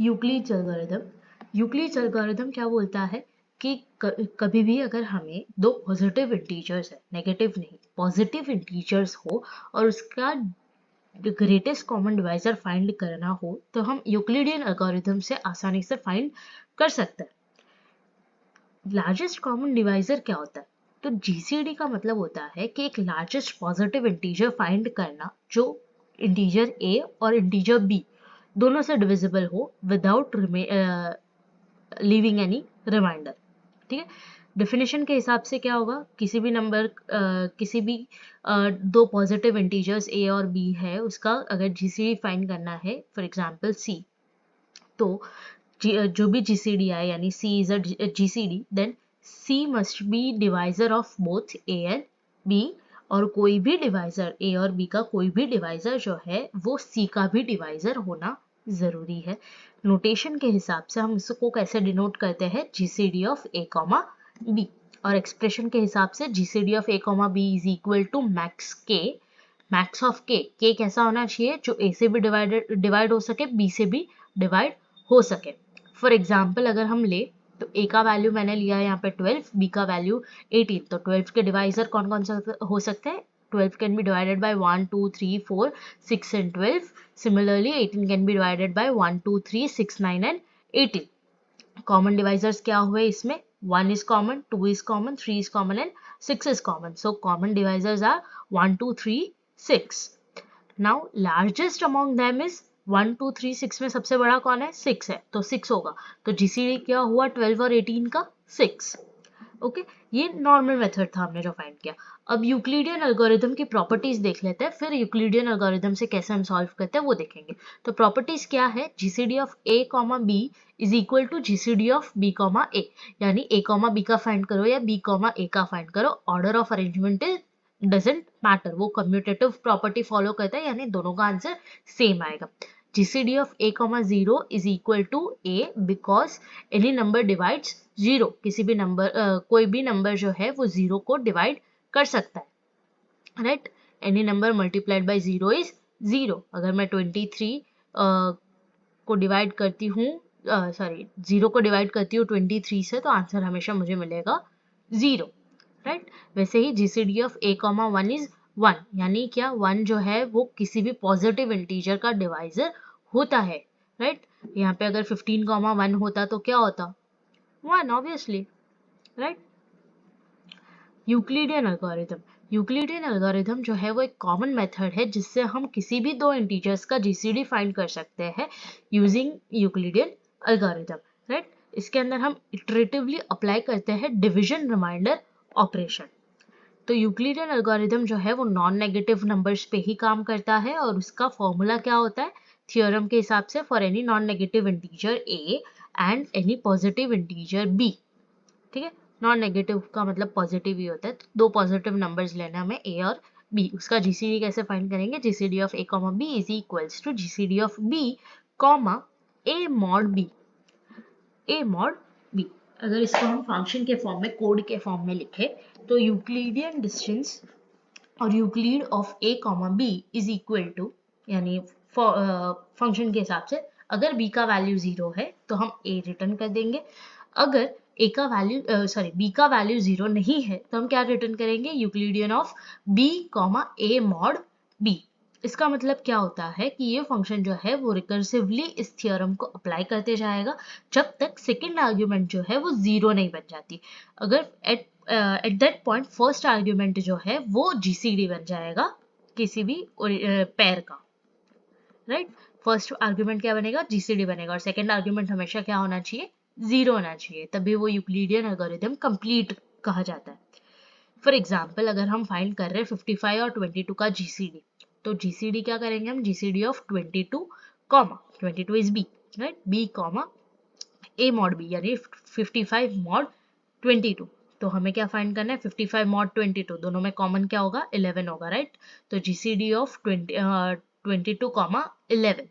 Euclid's algorithm क्या बोलता है कि कभी भी अगर हमें दो पॉजिटिव इंटीजर्स है, नेगेटिव नहीं, पॉजिटिव इंटीजर्स हो और उसका ग्रेटेस्ट कॉमन डिवाइजर फाइंड करना हो तो हम यूक्लिडियन एल्गोरिथम से आसानी से फाइंड कर सकते हैं। लार्जेस्ट कॉमन डिवाइजर क्या होता है? तो जीसीडी का मतलब होता है कि एक लार्जेस्ट पॉजिटिव इंटीजर फाइंड करना जो इंटीजर ए और इंटीजर बी दोनों से डिविजिबल हो विदाउट लीविंग एनी रिमाइंडर। ठीक है, डेफिनेशन के हिसाब से क्या होगा, किसी भी नंबर किसी भी दो पॉजिटिव इंटीजर्स ए और बी है, उसका अगर जीसीडी फाइंड करना है, फॉर एग्जांपल सी, तो जो भी जीसीडी आए यानी C is a GCD, then C must be divisor of both A and B, और कोई भी डिवाइजर ए और बी का कोई भी डिवाइजर जो है वो सी का भी डिवाइजर होना जरूरी है। नोटेशन के हिसाब से हम इसको कैसे डिनोट करते हैं, GCD of A comma B, और एक्सप्रेशन के हिसाब से GCD of A comma B is equal to max K, max of K कैसा होना चाहिए, जो ए से भी डिवाइड हो सके, बी से भी डिवाइड हो सके। फॉर एग्जाम्पल अगर हम ले तो ए का वैल्यू मैंने लिया है यहाँ पे 12, बी का वैल्यू 18, तो 12 के डिवाइजर कौन कौन सा हो सकते हैं? 12 can be divided by 1 2 3 4 6 and 12। Similarly 18 can be divided by 1 2 3 6 9 and 18। Common divisors क्या हुए इसमें? 1 is common, 2 is common, 3 is common and 6 is common. So common divisors are 1 2 3 6. Now largest among them is 1 2 3 6 में सबसे बड़ा कौन है? 6 है, तो 6 होगा। तो जीसीडी क्या हुआ 12 और 18 का? 6। ओके, ये नॉर्मल मेथड था हमने जो फाइंड किया। अब यूक्लिडियन एल्गोरिथम की प्रॉपर्टीज देख लेते हैं, फिर यूक्लिडियन एल्गोरिथम से कैसे हम सॉल्व करते हैं वो देखेंगे। तो प्रॉपर्टीज क्या है? GCD of A comma B is equal to GCD of B comma A, यानी ए कॉमा बी का फाइंड करो या बी कॉमा ए का फाइंड करो, order of arrangement is doesn't matter, वो कम्यूटेटिव प्रॉपर्टी फॉलो करता है, यानी दोनों का आंसर सेम आएगा। GCD of a comma 0 is equal to a because any number divides 0, किसी भी नंबर कोई भी नंबर जो है वो 0 को डिवाइड कर सकता है, right? Any number multiplied by 0 is 0। अगर मैं 23 को डिवाइड करती हूँ, सॉरी 0 को डिवाइड करती हूँ 23 से, तो आंसर हमेशा मुझे मिलेगा 0, राइट? वैसे ही GCD of A comma 1 is 1, यानी क्या 1 जो है वो किसी भी पॉजिटिव इंटीजर का डिवाइजर होता है, राइट? यहाँ पे अगर 15 कॉमा 1 होता तो क्या होता? 1 ऑब्वियसली, राइट? यूक्लिडियन एल्गोरिथम जो है वो एक कॉमन मेथड है जिससे हम किसी भी दो इंटीजर्स का जीसीडी फाइंड कर सकते हैं यूजिंग यूक्लिडियन एल्गोरिथम, राइट? इसके अंदर हम इटरेटिवली अप्लाई करते हैं डिवीजन रिमाइंडर ऑपरेशन। तो यूक्लिडियन एल्गोरिथम जो है वो नॉन नेगेटिव नंबर्स पे ही काम करता है, और उसका फॉर्मूला क्या होता है? थ्योरम के हिसाब से for any non negative integer A and any positive integer B. ठीक है, नॉन नेगेटिव का मतलब पॉजिटिव ही होता है, तो दो पॉजिटिव नंबर्स लेना हमें ए और बी, उसका जीसीडी कैसे फाइंड करेंगे? GCD of A comma B is equals to GCD of B comma A mod B, A mod B. अगर इसको हम फंक्शन के फॉर्म में, कोड के फॉर्म में लिखे तो यूक्लिडियन डिस्टेंस और Euclid of A comma B is equal to, यानी फंक्शन के हिसाब से अगर b का वैल्यू 0 है तो हम a रिटर्न कर देंगे, अगर a का वैल्यू सॉरी b का वैल्यू 0 नहीं है तो हम क्या रिटर्न करेंगे? Euclidean of b comma a mod b। इसका मतलब क्या होता है कि ये फंक्शन जो है वो रिकर्सिवली इस थ्योरम को अप्लाई करते जाएगा जब तक सेकेंड आर्ग्यूमेंट जो है वो 0 नहीं बन जाती। अगर at that point first argument जो है वो जीसीडी बन जाएगा किसी भी पेयर का, राइट? फर्स्ट आर्ग्यूमेंट क्या बनेगा? जीसीडी बनेगा, और सेकंड आर्ग्यूमेंट हमेशा क्या होना चाहिए? 0 होना चाहिए, तभी वो यूक्लिडियन एल्गोरिथम कंप्लीट कहा जाता है। फॉर एग्जाम्पल अगर हम फाइंड कर रहे हैं 55 और 22 का जीसीडी, तो जीसीडी क्या करेंगे हम? GCD of 22 comma 22 is B, right? B comma A mod B, यानी 55 मॉड 22। तो हमें क्या फाइंड करना है? 55 मॉड 22, दोनों में कॉमन क्या होगा? 11 होगा, राइट? तो GCD of 22 comma 11,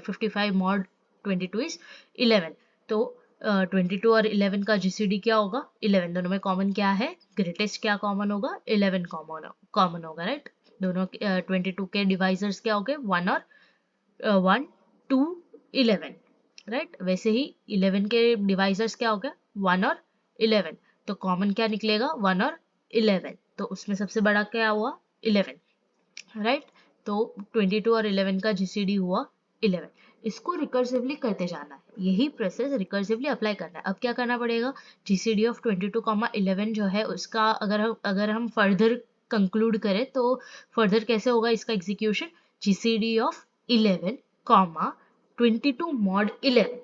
55 mod 22 is 11, तो 22 और 11 का जीसीडी क्या होगा? 11। दोनों में कॉमन क्या है? ग्रेटेस्ट क्या कॉमन होगा? 11 कॉमन होगा, राइट? दोनों 22 के डिवाइजर्स क्या हो गए? 1 और 1 2 11, राइट। वैसे ही 11 के डिवाइजर्स क्या हो गया 1 और 11, तो कॉमन क्या निकलेगा 1 और 11, तो उसमें सबसे बड़ा क्या हुआ 11, राइट। तो 22 और 11 का जीसीडी हुआ 11। इसको रिकर्सिवली करते जाना है, यही प्रोसेस रिकर्सिवली अप्लाई करना है। अब क्या करना पड़ेगा, जीसीडी ऑफ 22,11 जो है उसका अगर हम फर्दर कंक्लूड करें तो फर्दर कैसे होगा इसका एग्जीक्यूशन, जीसीडी ऑफ 11, 22 मॉड 11।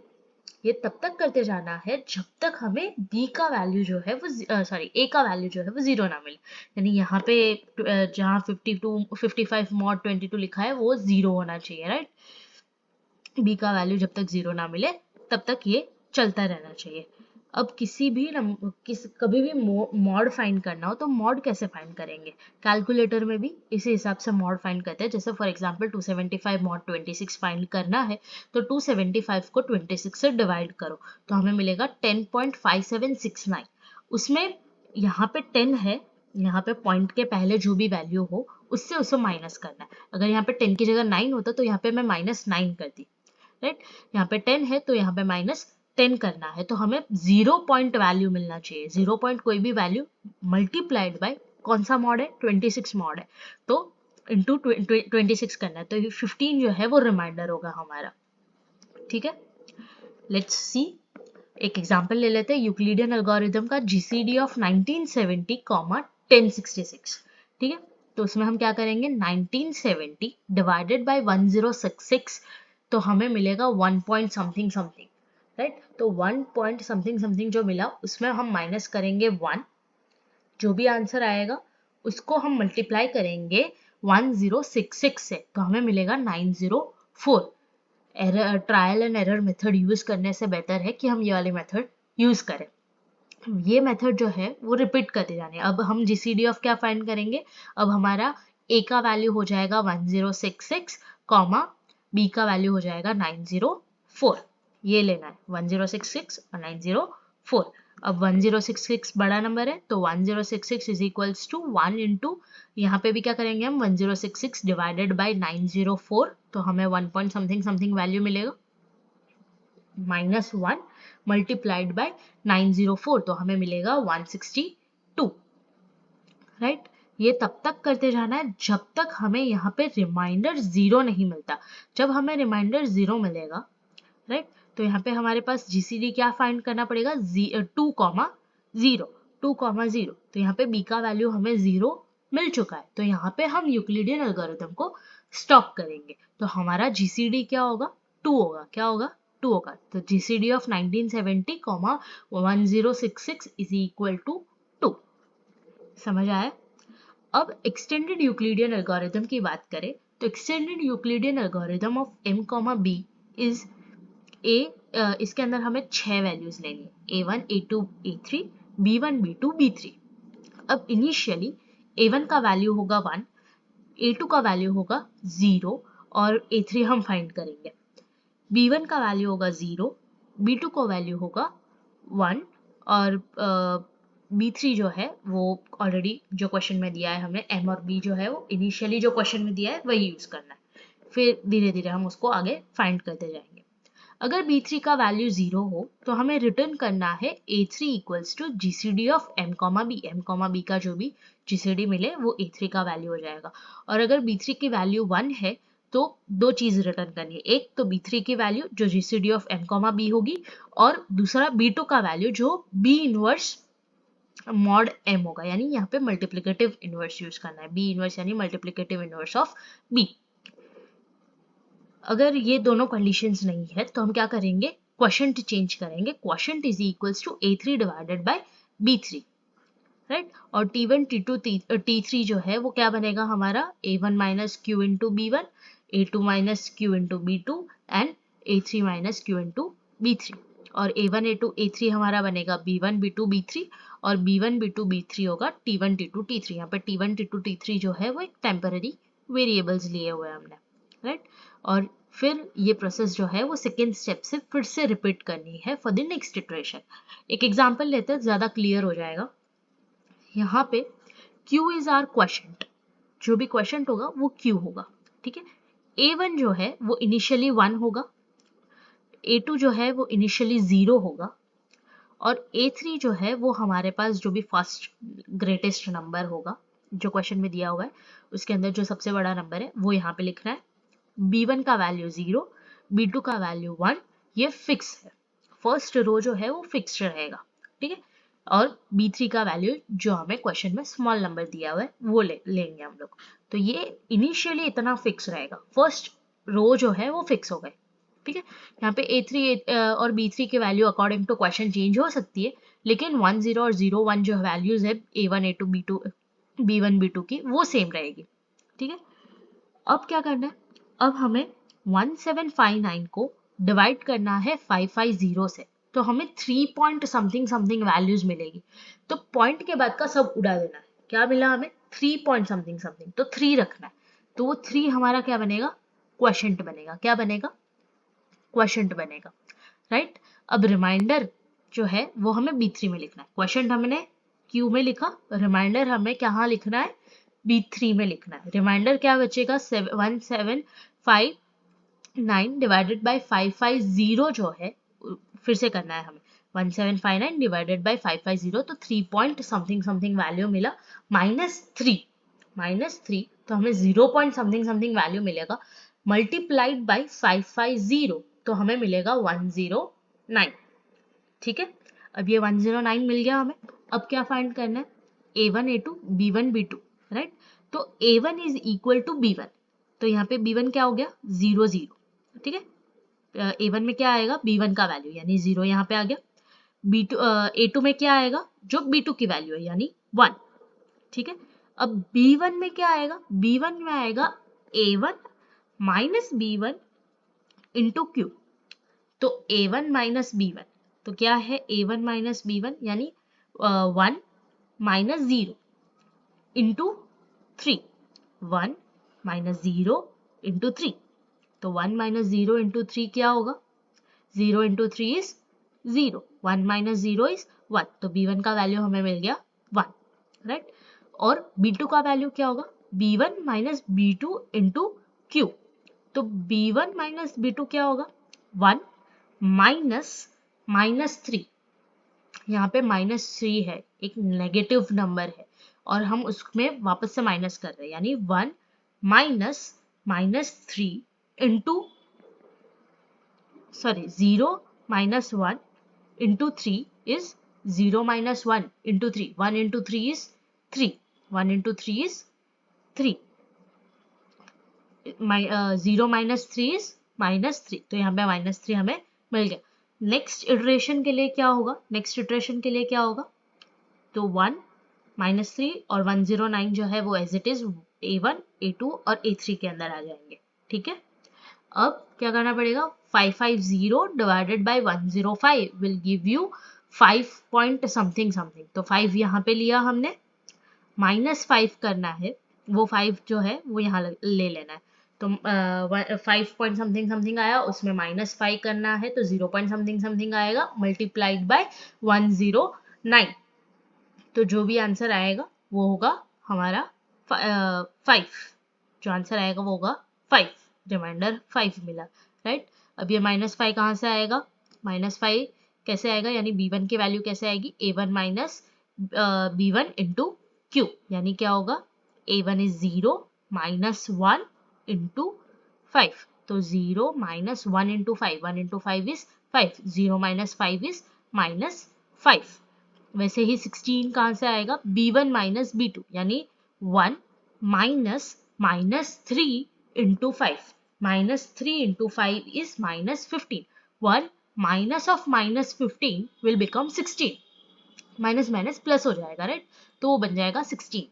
ये तब तक करते जाना है जब तक हमें b का वैल्यू जो है वो a का वैल्यू जो है वो 0 ना मिले। यानी यहाँ पे जहाँ 52 55 मॉड 22 लिखा है वो 0 होना चाहिए, राइट। b का वैल्यू जब तक 0 ना मिले तब तक ये चलता रहना चाहिए। अब कभी भी मॉड फाइंड करना हो तो मॉड कैसे फाइंड करेंगे, कैलकुलेटर में भी इसी हिसाब से मॉड फाइंड करते हैं। जैसे फॉर एग्जांपल 275 मॉड 26 फाइंड करना है तो 275 को 26 से डिवाइड करो तो हमें मिलेगा 10.5769। उसमें यहाँ पे 10 है, यहाँ पे पॉइंट के पहले जो भी वैल्यू हो उससे उसे माइनस करना है। अगर यहाँ पे 10 की जगह 9 होता तो यहाँ पे मैं -9 कर दी, राइट। यहाँ पे 10 है तो यहाँ पे -10 करना है, तो हमें 0 पॉइंट वैल्यू मिलना चाहिए। 0 पॉइंट कोई भी वैल्यू मल्टीप्लाइड बाय कौन सा मॉड है 26 मॉड है, तो इंटू 26 करना है, तो 15 जो है वो रिमाइंडर होगा हमारा, ठीक है। लेट्स सी, एक एग्जांपल ले लेते हैं यूक्लिडियन एल्गोरिथम का जीसीडी ऑफ 1970, 1066, ठीक है। तो उसमें हम क्या करेंगे 1970 डिवाइडेड बाय 1066, तो हमें मिलेगा 1 पॉइंट समथिंग समथिंग, राइट। तो 1 पॉइंट समथिंग समथिंग जो मिला उसमें हम माइनस करेंगे 1, जो भी आंसर आएगा उसको हम मल्टीप्लाई करेंगे 1066 से, तो हमें मिलेगा 904। Trial and error method use करने से बेहतर है कि हम ये वाली मेथड यूज करें। ये मेथड जो है वो रिपीट करते जाने। अब हम जीसीडी ऑफ क्या फाइंड करेंगे, अब हमारा a का वैल्यू हो जाएगा 1066, कॉमा b का वैल्यू हो जाएगा 904। ये लेना है 1066 और 904। अब 1066 बड़ा नंबर है तो 1066 इज इक्वल्स टू 1 इंटू, यहाँ पे भी क्या करेंगे हम 1066 डिवाइडेड बाय 904, तो हमें 1 पॉइंट समथिंग समथिंग वैल्यू मिलेगा, -1 मल्टीप्लाइड बाय 904, तो हमें मिलेगा 162, राइट। ये तब तक करते जाना है जब तक हमें यहाँ पे रिमाइंडर 0 नहीं मिलता। जब हमें रिमाइंडर 0 मिलेगा, राइट, तो यहाँ पे हमारे पास जीसीडी क्या फाइंड करना पड़ेगा 2,0, 2,0, तो यहाँ पे b का वैल्यू हमें 0 मिल चुका है, तो यहाँ पे हम यूक्लिडियन एल्गोरिथम को स्टॉप करेंगे, तो हमारा जीसीडी क्या होगा 2 होगा, क्या होगा 2 होगा। तो GCD of 1970, 1066 is equal to 2। समझ आया। अब एक्सटेंडेड यूक्लिडियन एल्गोरिथम की बात करें तो extended Euclidean algorithm of m, b is इसके अंदर हमें 6 वैल्यूज लेनी है, a1, a2, a3, b1, b2, b3। अब इनिशियली a1 का वैल्यू होगा 1, a2 का वैल्यू होगा 0 और a3 हम फाइंड करेंगे। b1 का वैल्यू होगा 0, b2 का वैल्यू होगा 1 और b3 जो है वो ऑलरेडी जो क्वेश्चन में दिया है हमें m और b जो है वो इनिशियली जो क्वेश्चन में दिया है वही यूज करना है, फिर धीरे धीरे हम उसको आगे फाइंड करते जाएंगे। अगर b3 का वैल्यू 0 हो तो हमें रिटर्न करना है a3 equals to GCD of m, b का जो भी जीसीडी मिले वो a3 का वैल्यू हो जाएगा। और अगर b3 की वैल्यू 1 है तो दो चीज रिटर्न करनी है, एक तो b3 की वैल्यू जो जीसीडी ऑफ m, b होगी, और दूसरा b2 का वैल्यू जो b इनवर्स मॉड m होगा, यानी यहाँ पे मल्टीप्लिकेटिव इनवर्स यूज करना है, b इनवर्स यानी मल्टीप्लिकेटिव इनवर्स ऑफ b। अगर ये दोनों कंडीशंस नहीं है तो हम क्या करेंगे, क्वोशंट चेंज करेंगे, quotient is equals to a3 divided by b3, right. और t1, t2, t3 जो है वो क्या बनेगा हमारा a1 minus q into b1, a2 minus q into b2 and a3 minus q into b3। और a1, a2, a3 हमारा बनेगा b1, b2, b3, और b1, b2, b3 होगा t1, t2, t3। यहाँ पे t1, t2, t3 जो है वो एक टेम्पररी वेरिएबल्स लिए हुए हैं हमने, राइट। और फिर ये प्रोसेस जो है वो सेकेंड स्टेप से फिर से रिपीट करनी है फॉर द नेक्स्ट इटरेशन। एक एग्जांपल लेते हैं, ज़्यादा क्लियर हो जाएगा। यहाँ पे Q इज आर क्वोशंट, जो भी क्वोशंट होगा वो Q होगा, ठीक है। A1 जो है वो इनिशियली 1 होगा, A2 जो है वो इनिशियली 0 होगा और A3 जो है वो हमारे पास जो भी फर्स्ट ग्रेटेस्ट नंबर होगा जो क्वेश्चन में दिया हुआ है उसके अंदर जो सबसे बड़ा नंबर है वो यहाँ पे लिखना है। B1 का वैल्यू 0, B2 का वैल्यू 1, ये फिक्स है। फर्स्ट रो जो है वो फिक्स रहेगा, ठीक है। और B3 का वैल्यू जो हमें क्वेश्चन में स्मॉल नंबर दिया हुआ है वो लेंगे हम लोग। तो ये इनिशियली इतना फिक्स रहेगा, फर्स्ट रो जो है वो फिक्स हो गए, ठीक है। यहाँ पे A3 और B3 के value according to question change हो सकती है, लेकिन 1 0 और 0 1 जो वैल्यूज है A1 A2 B2 B1 B2 की वो सेम रहेगी, ठीक है। अब क्या करना है, अब हमें 1759 को डिवाइड करना है 550 से, तो हमें 3 पॉइंट समथिंग समथिंग वैल्यूज मिलेगी। तो पॉइंट के बाद का सब उड़ा देना है। क्या मिला हमें? 3 पॉइंट समथिंग समथिंग, तो 3 रखना है। तो वो 3 हमारा क्या बनेगा? क्वोशंट बनेगा। क्या बनेगा? क्वोशंट बनेगा, राइट। अब रिमाइंडर जो है वो हमें B3 में लिखना है। क्वोशंट हमने Q में लिखा, रिमाइंडर हमें कहाँ लिखना है? B3 में लिखना है। रिमाइंडर क्या बचेगा? 1759 डिवाइडेड बाय 550 जो है, फिर से करना है हमें। 1759 डिवाइडेड बाय 550, तो 3 पॉइंट समथिंग समथिंग वैल्यू मिला, -3 तो हमें 0 पॉइंट समथिंग समथिंग वैल्यू मिलेगा, मल्टीप्लाइड बाय 550 तो हमें मिलेगा 109, ठीक है। अब ये 109 मिल गया हमें। अब क्या फाइंड करना है? A1 A2 B1 B2, right. तो A1 is equal to B1, तो यहाँ पे B1 क्या हो गया? 0 0, ठीक है। A1 में क्या आएगा? B1 का वैल्यू यानी 0 यहाँ पे आ गया। B2 A2 में क्या आएगा? जो B2 की वैल्यू है यानी 1, ठीक है। अब B1 में क्या आएगा? B1 में आएगा A1 minus B1 into Q, तो A1 माइनस B1, तो क्या है? A1 माइनस B1 यानी 1 माइनस 0 इंटू 3, 1 माइनस 0 इंटू 3, तो 1 माइनस 0 इंटू 3 क्या होगा? 0 इंटू 3 इज 0, 1 माइनस 0 इज 1, तो B1 का वैल्यू हमें मिल गया 1, राइट। और B2 का वैल्यू क्या होगा? B1 minus B2 into Q, तो B1 माइनस B2 क्या होगा? 1 -3, यहाँ पे -3 है, एक नेगेटिव नंबर है और हम उसमें वापस से माइनस कर रहे हैं, यानी 1 -3 into 0 -1 into 3 is 0 - 1 into 3. 1 into 3 is 3. 1 into 3 is 3. 0 minus 3 is -3. तो यहाँ पे -3 हमें मिल गया। नेक्स्ट इटरेशन के लिए क्या होगा? तो 1 -3 और 109 जो है वो as it is A1 A2 और A3 के अंदर आ जाएंगे, ठीक है। अब क्या करना पड़ेगा? 550 divided by 105 will give you 5 point something something, तो 5 यहाँ पे लिया हमने, -5 करना है, वो 5 जो है वो यहाँ ले लेना है, तो 5 पॉइंट समथिंग समथिंग आया, उसमें -5 करना है, तो 0 पॉइंट समथिंग समथिंग आएगा, मल्टीप्लाइड बाय 109, तो जो भी आंसर आएगा वो होगा हमारा 5, जो आंसर आएगा वो होगा 5, रिमाइंडर 5 मिला, राइट। अब ये -5 कहाँ से आएगा? -5 कैसे आएगा? यानी B1 की वैल्यू कैसे आएगी? A1 minus B1 into Q, यानी क्या होगा? A1 इज 0 -1 इंटू 5, तो 0 -1 इंटू 5, 1 इंटू 5 इज 5, 0 - 5 इज -5। वैसे ही 16 कहाँ से आएगा? B1 माइनस B2, यानी 1 -3 into 5, -3 into 5 is -15, 1 minus of -15 will become 16, minus minus plus हो जाएगा, राइट, तो वो बन जाएगा 16।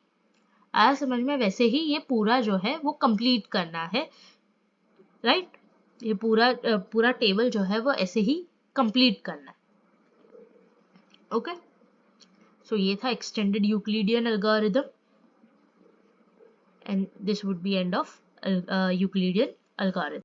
आया समझ में? वैसे ही ये पूरा जो है वो कंप्लीट करना है, राइट, ये पूरा टेबल जो है वो ऐसे ही कंप्लीट करना है, ओके। So ये था extended Euclidean algorithm, and this would be end of Euclidean algorithm.